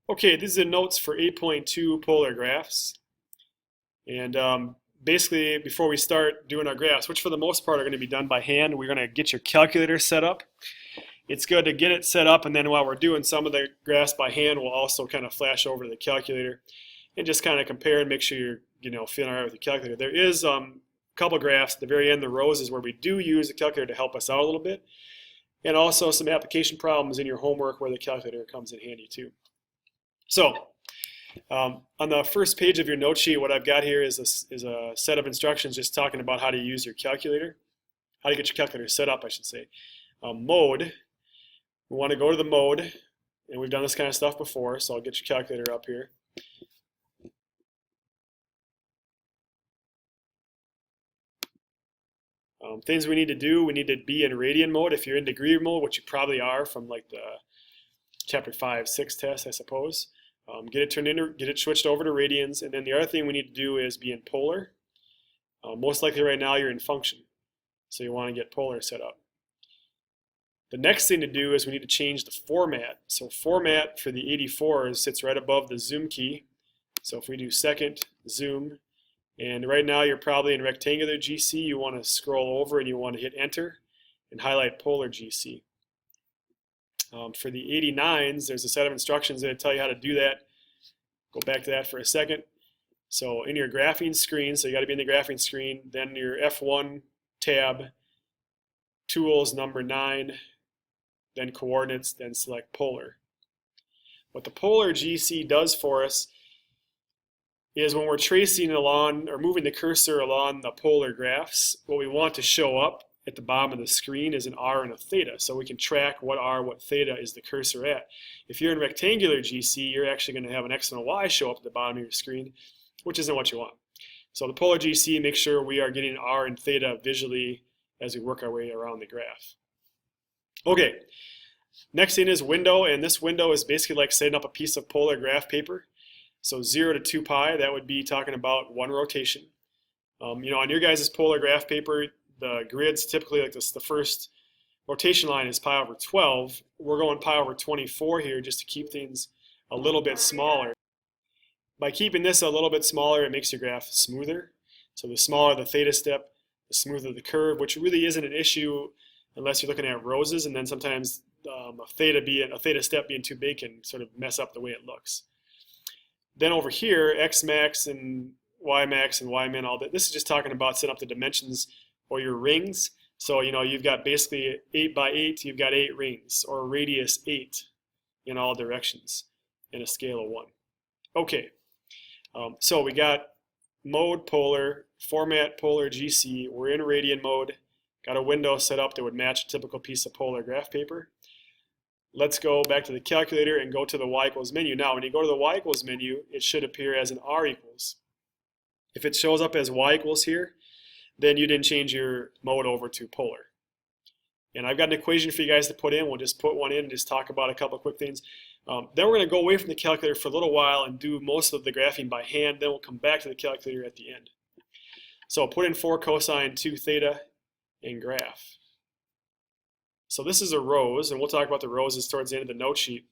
Okay, these are the notes for 8.2 polar graphs. And basically, before we start doing our graphs, which for the most part are going to be done by hand, we're going to get your calculator set up. It's good to get it set up, and then while we're doing some of the graphs by hand, we'll also kind of flash over to the calculator and just kind of compare and make sure you're feeling all right with the calculator. There is a couple graphs at the very end, the rows, is where we do use the calculator to help us out a little bit, and also some application problems in your homework where the calculator comes in handy too. So on the first page of your note sheet, what I've got here is a set of instructions just talking about how to use your calculator, how to get your calculator set up, I should say. Mode, we want to go to the mode, and we've done this kind of stuff before, so I'll get your calculator up here. Things we need to do, we need to be in radian mode. If you're in degree mode, which you probably are from like the chapter 5, 6 test, I suppose. Get it switched over to radians, and then the other thing we need to do is be in polar. Most likely right now you're in function, so you want to get polar set up. The next thing to do is we need to change the format. So format for the 84s sits right above the zoom key. So if we do second, zoom, and right now you're probably in rectangular GC, you want to scroll over and you want to hit enter and highlight polar GC. For the 89s, there's a set of instructions that tell you how to do that. Go back to that for a second. So in your graphing screen, so you got to be in the graphing screen, then your F1 tab, tools number 9, then coordinates, then select polar. What the polar GC does for us is when we're tracing along or moving the cursor along the polar graphs, what we want to show up at the bottom of the screen is an R and a theta, so we can track what R, what theta is the cursor at. If you're in rectangular GC, you're actually going to have an X and a Y show up at the bottom of your screen, which isn't what you want. So the polar GC makes sure we are getting R and theta visually as we work our way around the graph. Okay, next thing is window, and this window is basically like setting up a piece of polar graph paper. So 0 to 2 pi, that would be talking about one rotation. On your guys' polar graph paper, the grids typically like this, the first rotation line is pi over 12. We're going pi over 24 here just to keep things a little bit smaller. By keeping this a little bit smaller, it makes your graph smoother. So the smaller the theta step, the smoother the curve, which really isn't an issue unless you're looking at roses, and then sometimes a theta step being too big can sort of mess up the way it looks. Then over here, X max and Y max and Y min, all that. This is just talking about setting up the dimensions or your rings. So you've got basically 8 by 8, you've got 8 rings, or radius 8 in all directions in a scale of 1. Okay, so we got mode polar, format polar GC, we're in radian mode, got a window set up that would match a typical piece of polar graph paper. Let's go back to the calculator and go to the y equals menu. Now when you go to the y equals menu, it should appear as an R equals. If it shows up as y equals here, then you didn't change your mode over to polar. And I've got an equation for you guys to put in. We'll just put one in and just talk about a couple of quick things. Then we're going to go away from the calculator for a little while and do most of the graphing by hand. Then we'll come back to the calculator at the end. So I'll put in 4 cosine 2 theta and graph. So this is a rose, and we'll talk about the roses towards the end of the note sheet.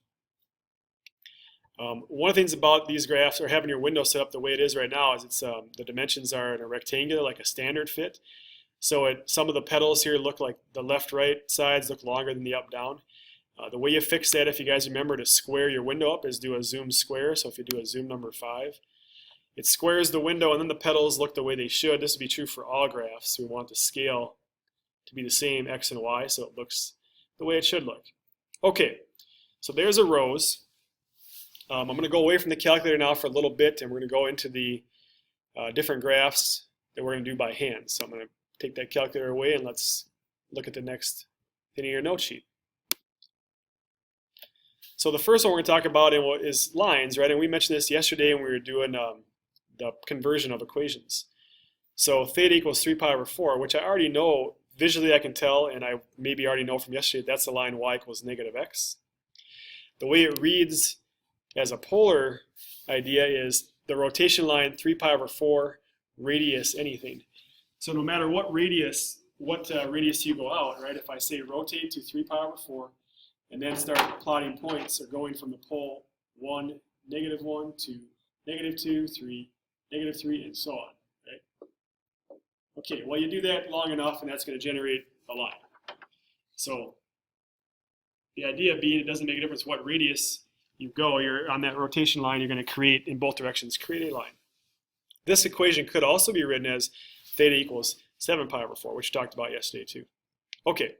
One of the things about these graphs, or having your window set up the way it is right now, is it's the dimensions are in a rectangular, like a standard fit. So some of the petals here look like the left-right sides look longer than the up-down. The way you fix that, if you guys remember to square your window up, is do a zoom square. So if you do a zoom number 5, it squares the window, and then the petals look the way they should. This would be true for all graphs. So we want the scale to be the same X and Y, so it looks the way it should look. Okay, so there's a rose. I'm going to go away from the calculator now for a little bit, and we're going to go into the different graphs that we're going to do by hand. So I'm going to take that calculator away, and let's look at the next thing in your note sheet. So the first one we're going to talk about is lines, right? And we mentioned this yesterday when we were doing the conversion of equations. So theta equals 3 pi over 4, which I already know. Visually I can tell, and I maybe already know from yesterday, that's the line y equals negative x. The way it reads as a polar idea is the rotation line 3 pi over 4, radius anything. So no matter what radius you go out, right? If I say rotate to 3 pi over 4, and then start plotting points or going from the pole 1, -1, 2, -2, 3, -3, and so on, right? Okay, well, you do that long enough, and that's going to generate a line. So the idea being, it doesn't make a difference what radius you go. You're on that rotation line, you're going to create, in both directions, create a line. This equation could also be written as theta equals 7 pi over 4, which we talked about yesterday too. Okay,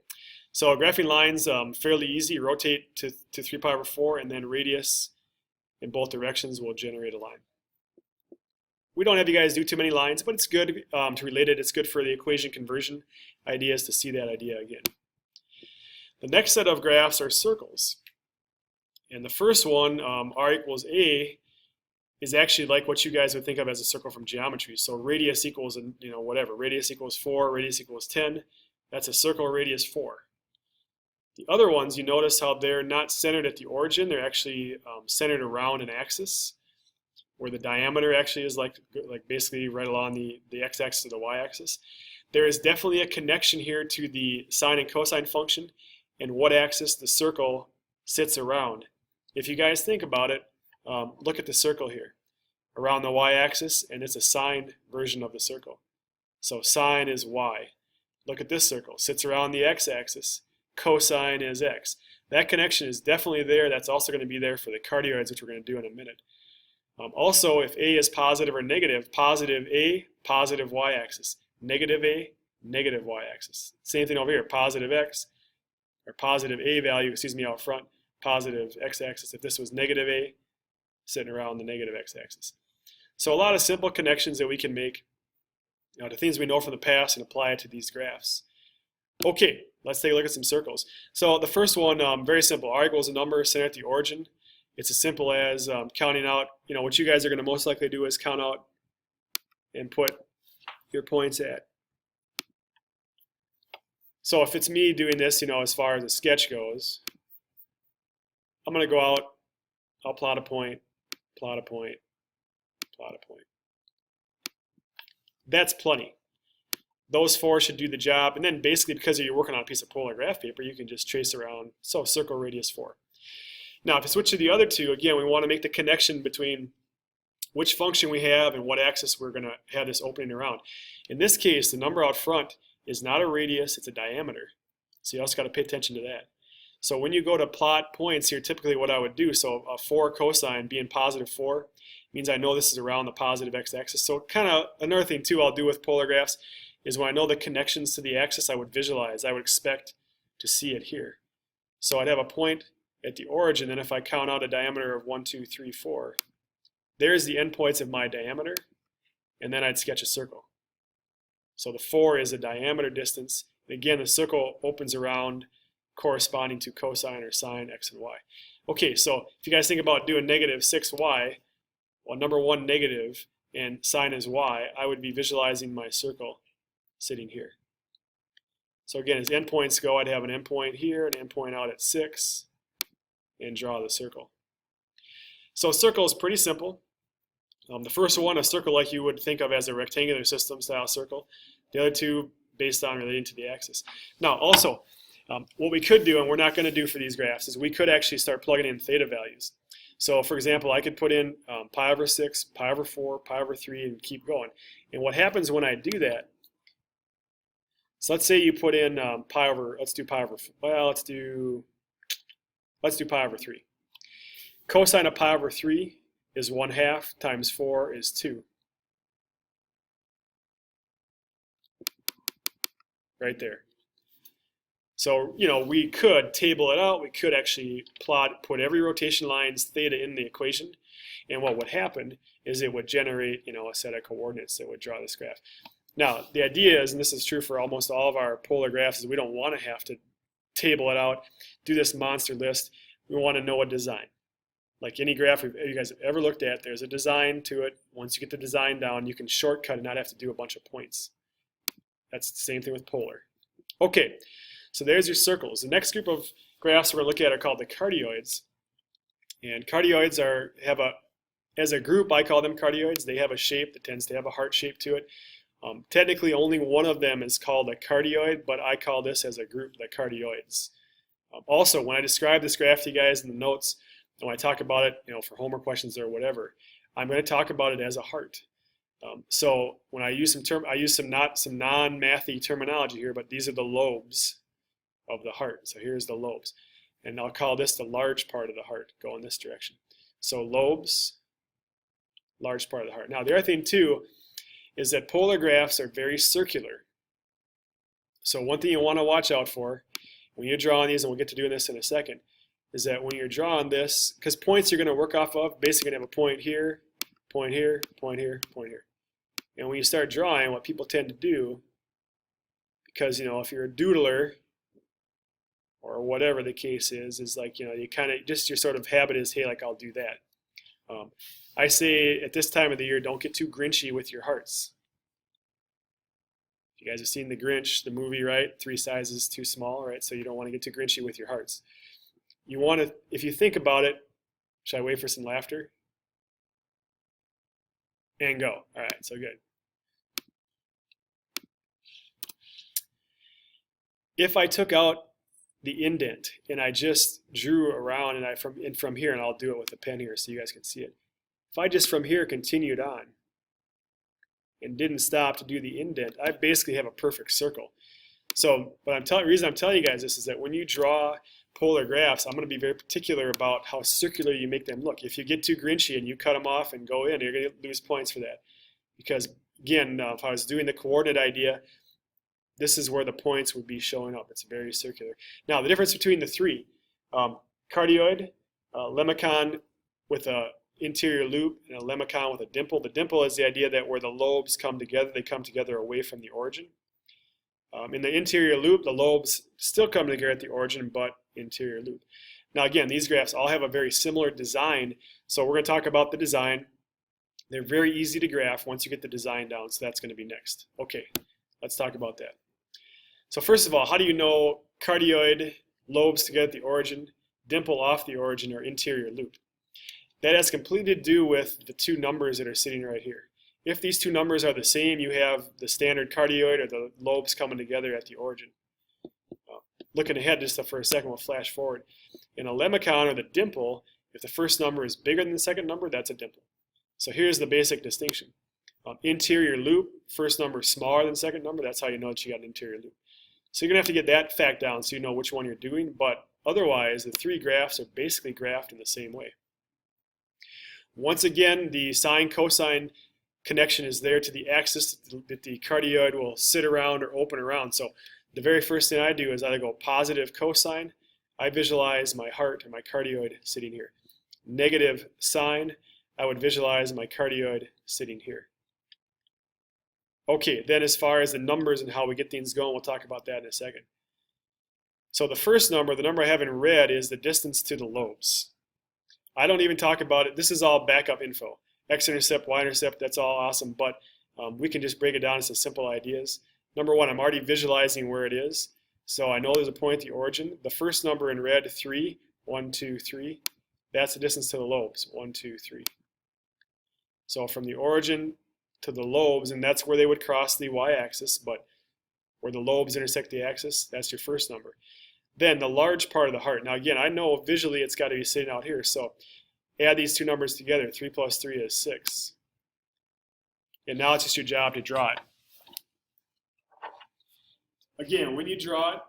so graphing lines, fairly easy. Rotate to 3 pi over 4, and then radius in both directions will generate a line. We don't have you guys do too many lines, but it's good to relate it. It's good for the equation conversion ideas to see that idea again. The next set of graphs are circles. And the first one, r equals a, is actually like what you guys would think of as a circle from geometry. So radius equals, whatever. Radius equals 4, radius equals 10. That's a circle radius 4. The other ones, you notice how they're not centered at the origin. They're actually centered around an axis, where the diameter actually is like basically right along the x-axis or the y-axis. There is definitely a connection here to the sine and cosine function and what axis the circle sits around. If you guys think about it, look at the circle here around the y-axis, and it's a sine version of the circle. So sine is y. Look at this circle, sits around the x-axis. Cosine is x. That connection is definitely there. That's also going to be there for the cardioids, which we're going to do in a minute. Also, if a is positive or negative, positive a, positive y-axis. Negative a, negative y-axis. Same thing over here, positive x, or positive a value, out front, positive x-axis. If this was negative a, sitting around the negative x-axis. So a lot of simple connections that we can make to things we know from the past and apply it to these graphs. Okay, let's take a look at some circles. So the first one, very simple. R equals a number centered at the origin. It's as simple as counting out, what you guys are going to most likely do is count out and put your points at. So if it's me doing this, as far as a sketch goes, I'm going to go out, I'll plot a point, plot a point, plot a point. That's plenty. Those 4 should do the job, and then basically because you're working on a piece of polar graph paper, you can just trace around, so circle radius 4. Now if you switch to the other two, again, we want to make the connection between which function we have and what axis we're going to have this opening around. In this case, the number out front is not a radius, it's a diameter. So you also got to pay attention to that. So when you go to plot points here, typically what I would do, so a 4 cosine being positive 4, means I know this is around the positive x-axis. So kind of another thing too I'll do with polar graphs is when I know the connections to the axis, I would visualize, I would expect to see it here. So I'd have a point at the origin, and if I count out a diameter of 1, 2, 3, 4, there's the endpoints of my diameter, and then I'd sketch a circle. So the 4 is a diameter distance, and again the circle opens around corresponding to cosine or sine x and y. Okay, so if you guys think about doing negative 6y, well, number 1 negative and sine is y, I would be visualizing my circle sitting here. So again, as endpoints go, I'd have an endpoint here, an endpoint out at 6, and draw the circle. So a circle is pretty simple. The first one, a circle like you would think of as a rectangular system style circle. The other two based on relating to the axis. Now also, what we could do, and we're not going to do for these graphs, is we could actually start plugging in theta values. So for example, I could put in pi over 6, pi over 4, pi over 3, and keep going. And what happens when I do that, so let's say you put in pi over 3. Cosine of pi over 3 is 1/2 times 4 is 2. Right there. So, we could table it out. We could actually put every rotation line's theta in the equation. And what would happen is it would generate, a set of coordinates that would draw this graph. Now, the idea is, and this is true for almost all of our polar graphs, is we don't want to have to table it out, do this monster list. We want to know a design. Like any graph you guys have ever looked at, there's a design to it. Once you get the design down, you can shortcut and not have to do a bunch of points. That's the same thing with polar. Okay, so there's your circles. The next group of graphs we're going to look at are called the cardioids. And cardioids as a group, I call them cardioids. They have a shape that tends to have a heart shape to it. Technically, only one of them is called a cardioid, but I call this as a group the cardioids. Also, when I describe this graph to you guys in the notes, And when I talk about it, for homework questions or whatever, I'm going to talk about it as a heart. So when I use some non-mathy terminology here, but these are the lobes of the heart. So here's the lobes. And I'll call this the large part of the heart, go in this direction. So lobes, large part of the heart. Now the other thing too is that polar graphs are very circular. So one thing you want to watch out for when you're drawing these, and we'll get to doing this in a second, is that when you're drawing this, because points you're going to work off of, basically going to have a point here, point here, point here, point here. And when you start drawing, what people tend to do, because if you're a doodler, or whatever the case is like, you kind of, just your sort of habit is, hey, like I'll do that. I say at this time of the year, don't get too Grinchy with your hearts. You guys have seen The Grinch, the movie, right? 3 sizes too small, right? So you don't want to get too Grinchy with your hearts. You want to, if you think about it, should I wait for some laughter? And go. All right, so good. If I took out the indent and I just drew around, and from here, and I'll do it with a pen here so you guys can see it. If I just from here continued on and didn't stop to do the indent, I basically have a perfect circle. So, but the reason I'm telling you guys this is that when you draw polar graphs, I'm going to be very particular about how circular you make them look. If you get too Grinchy and you cut them off and go in, you're going to lose points for that. Because again, if I was doing the coordinate idea, this is where the points would be showing up. It's very circular. Now, the difference between the three, cardioid, lemicon with a interior loop, and a lemicon with a dimple. The dimple is the idea that where the lobes come together, they come together away from the origin. In the interior loop, the lobes still come together at the origin, but interior loop. Now again, these graphs all have a very similar design, so we're going to talk about the design. They're very easy to graph once you get the design down, so that's going to be next. Okay, let's talk about that. So first of all, how do you know cardioid, lobes together at the origin, dimple off the origin, or interior loop? That has completely to do with the two numbers that are sitting right here. If these two numbers are the same, you have the standard cardioid or the lobes coming together at the origin. Looking ahead just for a second, we'll flash forward. In a lemicon or the dimple, if the first number is bigger than the second number, that's a dimple. So here's the basic distinction. Interior loop, first number is smaller than the second number, that's how you know that you got an interior loop. So you're going to have to get that fact down so you know which one you're doing, but otherwise the three graphs are basically graphed in the same way. Once again, the sine-cosine connection is there to the axis that the cardioid will sit around or open around. So the very first thing I do is I go positive cosine. I visualize my heart or my cardioid sitting here. Negative sine, I would visualize my cardioid sitting here. Okay, then as far as the numbers and how we get things going, we'll talk about that in a second. So the first number, the number I have in red, is the distance to the lobes. I don't even talk about it. This is all backup info. X-intercept, Y-intercept, that's all awesome, but we can just break it down into simple ideas. Number one, I'm already visualizing where it is. So I know there's a point at the origin. The first number in red, 3, 1, 2, 3. That's the distance to the lobes, 1, 2, 3. So from the origin to the lobes, and that's where they would cross the y-axis, but where the lobes intersect the axis, that's your first number. Then the large part of the heart. Now again, I know visually it's got to be sitting out here, so add these two numbers together. 3 plus 3 is 6. And now it's just your job to draw it. Again, when you draw it,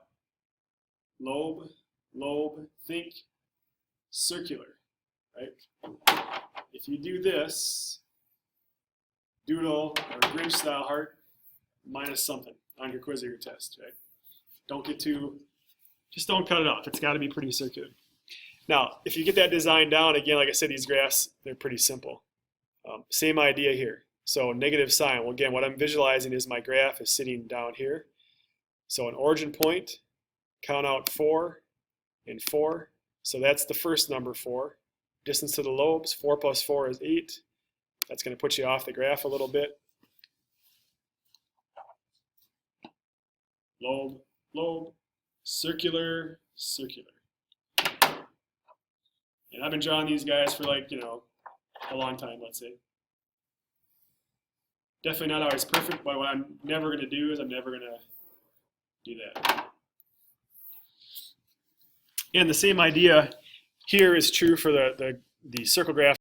lobe, lobe, think circular, right? If you do this, doodle or Grinch style heart, minus something on your quiz or your test, right? Don't get too, just don't cut it off. It's got to be pretty circular. Now, if you get that design down, again, like I said, these graphs, they're pretty simple. Same idea here. So negative sine, well again, what I'm visualizing is my graph is sitting down here. So an origin point, count out 4 and 4. So that's the first number, 4. Distance to the lobes, 4 plus 4 is 8. That's going to put you off the graph a little bit. Lobe, lobe, circular, circular. And I've been drawing these guys for like, a long time, let's say. Definitely not always perfect, but what I'm never going to do is I'm never going to do that. And the same idea, here is true for the circle graph